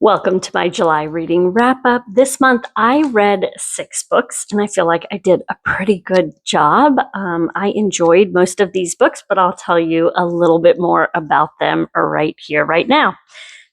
Welcome to my July reading wrap up. This month I read 6 books and I feel like I did a pretty good job. I enjoyed most of these books, but I'll tell you a little bit more about them right here, right now.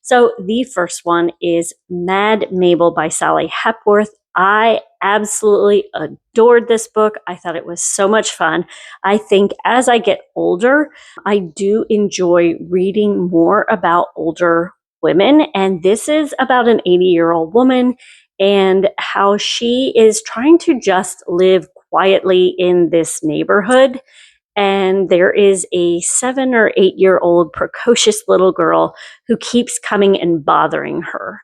So the first one is Mad Mabel by Sally Hepworth. I absolutely adored this book. I thought it was so much fun. I think as I get older, I do enjoy reading more about older women, and this is about an 80-year-old woman and how she is trying to just live quietly in this neighborhood. And there is a 7 or 8-year-old precocious little girl who keeps coming and bothering her.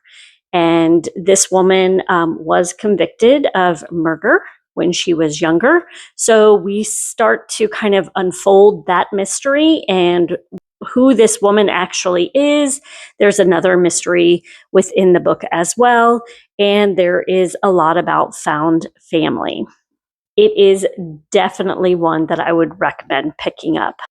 And this woman was convicted of murder when she was younger. So we start to kind of unfold that mystery and who this woman actually is. There's another mystery within the book as well. And there is a lot about found family. It is definitely one that I would recommend picking up.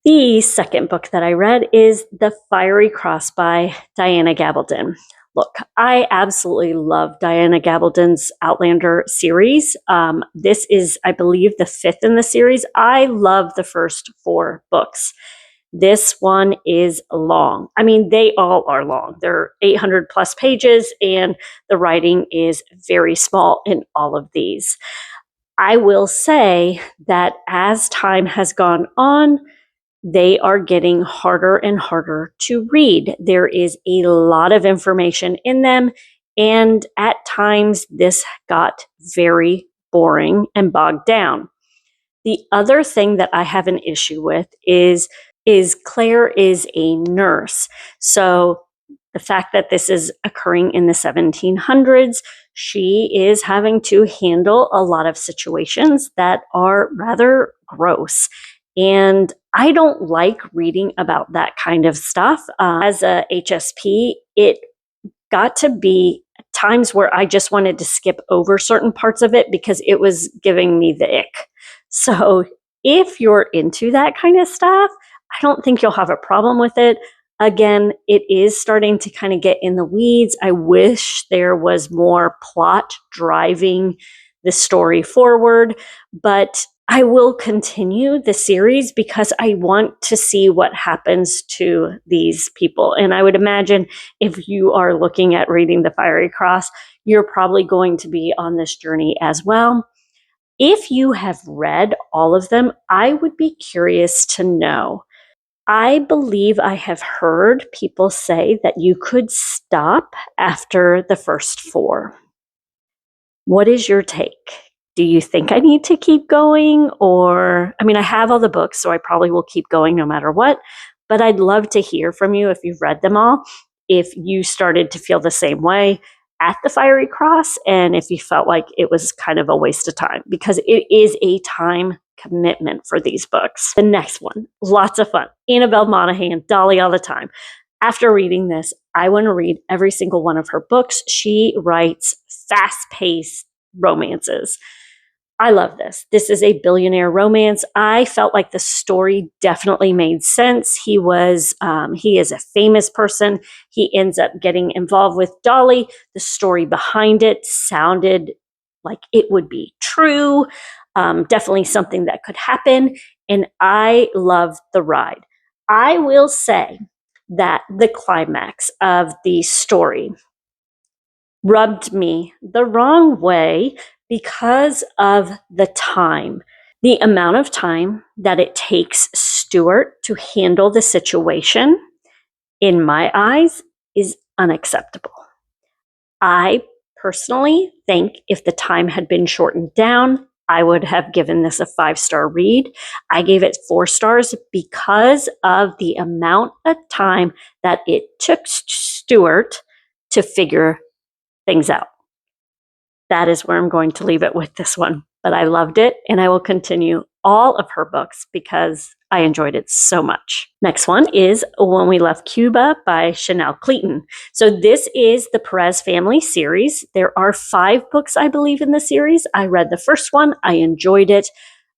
The second book that I read is The Fiery Cross by Diana Gabaldon. Look, I absolutely love Diana Gabaldon's Outlander series. This is, I believe, the 5th in the series. I love the first 4 books. This one is long. I mean, they all are long. They're 800 plus pages, and the writing is very small in all of these. I will say that as time has gone on, they are getting harder and harder to read. There is a lot of information in them, and at times this got very boring and bogged down. The other thing that I have an issue with is Claire is a nurse. So the fact that this is occurring in the 1700s, she is having to handle a lot of situations that are rather gross. And I don't like reading about that kind of stuff. As a HSP, it got to be times where I just wanted to skip over certain parts of it because it was giving me the ick. So if you're into that kind of stuff, I don't think you'll have a problem with it. Again, it is starting to kind of get in the weeds. I wish there was more plot driving the story forward, but I will continue the series because I want to see what happens to these people. And I would imagine if you are looking at reading The Fiery Cross, you're probably going to be on this journey as well. If you have read all of them, I would be curious to know. I believe I have heard people say that you could stop after the first 4. What is your take? Do you think I need to keep going? Or, I mean, I have all the books, so I probably will keep going no matter what. But I'd love to hear from you if you've read them all, if you started to feel the same way at The Fiery Cross, and if you felt like it was kind of a waste of time, because it is a time commitment for these books. The next one, lots of fun. Annabelle, Monahan, Dolly all the time. After reading this, I want to read every single one of her books. She writes fast-paced romances. I love this. This is a billionaire romance. I felt like the story definitely made sense. He is a famous person. He ends up getting involved with Dolly. The story behind it sounded like it would be true. Definitely something that could happen. And I love the ride. I will say that the climax of the story rubbed me the wrong way because of the time. The amount of time that it takes Stuart to handle the situation, in my eyes, is unacceptable. I personally think if the time had been shortened down, I would have given this a 5-star read. I gave it 4 stars because of the amount of time that it took Stuart to figure things out. That is where I'm going to leave it with this one. But I loved it, and I will continue all of her books because I enjoyed it so much. Next one is When We Left Cuba by Cleeton. So this is the Perez family series. There are 5 books, I believe, in the series. I read the first one. I enjoyed it.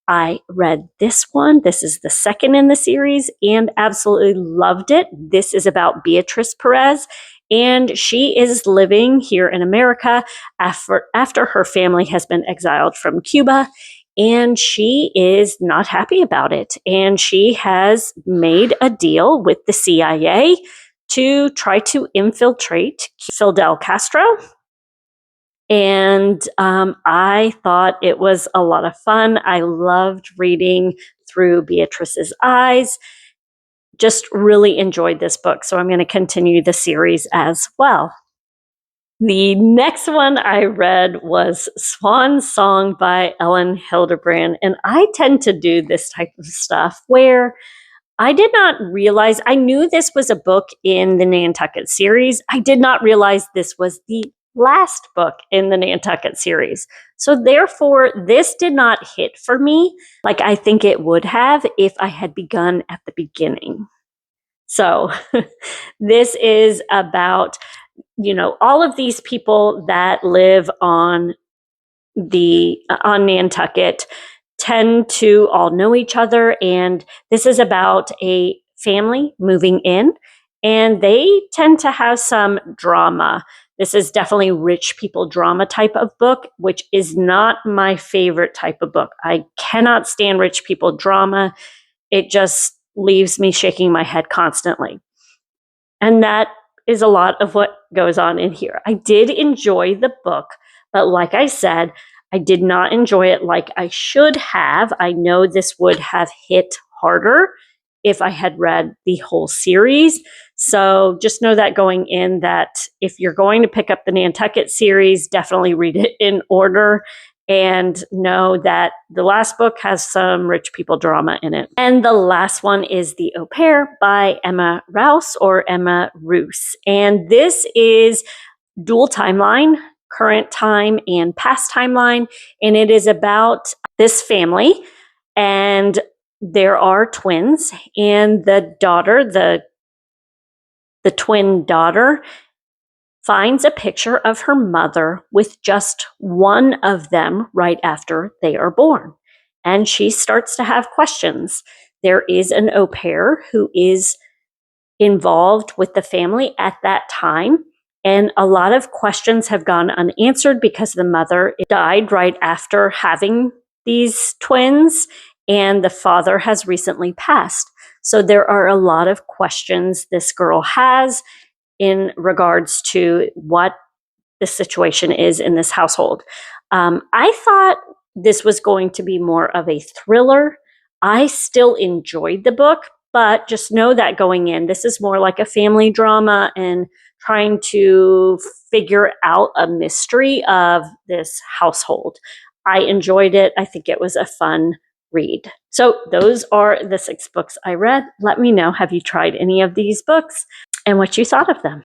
I read this one. This is the 2nd in the series and absolutely loved it. This is about Beatrice Perez. And she is living here in America after her family has been exiled from Cuba. And she is not happy about it. And she has made a deal with the CIA to try to infiltrate Fidel Castro. And I thought it was a lot of fun. I loved reading through Beatrice's eyes. Just really enjoyed this book. So I'm going to continue the series as well. The next one I read was Swan Song by Elin Hilderbrand. And I tend to do this type of stuff where I did not realize, I knew this was a book in the Nantucket series. I did not realize this was the last book in the Nantucket series. So therefore, this did not hit for me like I think it would have if I had begun at the beginning. So this is about, all of these people that live on Nantucket tend to all know each other. And this is about a family moving in, and they tend to have some drama. This is definitely rich people drama type of book, which is not my favorite type of book. I cannot stand rich people drama. It just leaves me shaking my head constantly. And that is a lot of what goes on in here. I did enjoy the book, but like I said, I did not enjoy it like I should have. I know this would have hit harder if I had read the whole series. So just know that going in, that if you're going to pick up the Nantucket series, definitely read it in order. And know that the last book has some rich people drama in it. And the last one is The Au Pair by Emma Rous or Emma Rous. And this is dual timeline, current time and past timeline. And it is about this family, and there are twins, and the daughter, the twin daughter, finds a picture of her mother with just one of them right after they are born. And she starts to have questions. There is an au pair who is involved with the family at that time. And a lot of questions have gone unanswered because the mother died right after having these twins, and the father has recently passed. So there are a lot of questions this girl has in regards to what the situation is in this household. I thought this was going to be more of a thriller. I still enjoyed the book, but just know that going in, this is more like a family drama and trying to figure out a mystery of this household. I enjoyed it. I think it was a fun read. So those are the 6 books I read. Let me know, have you tried any of these books and what you thought of them?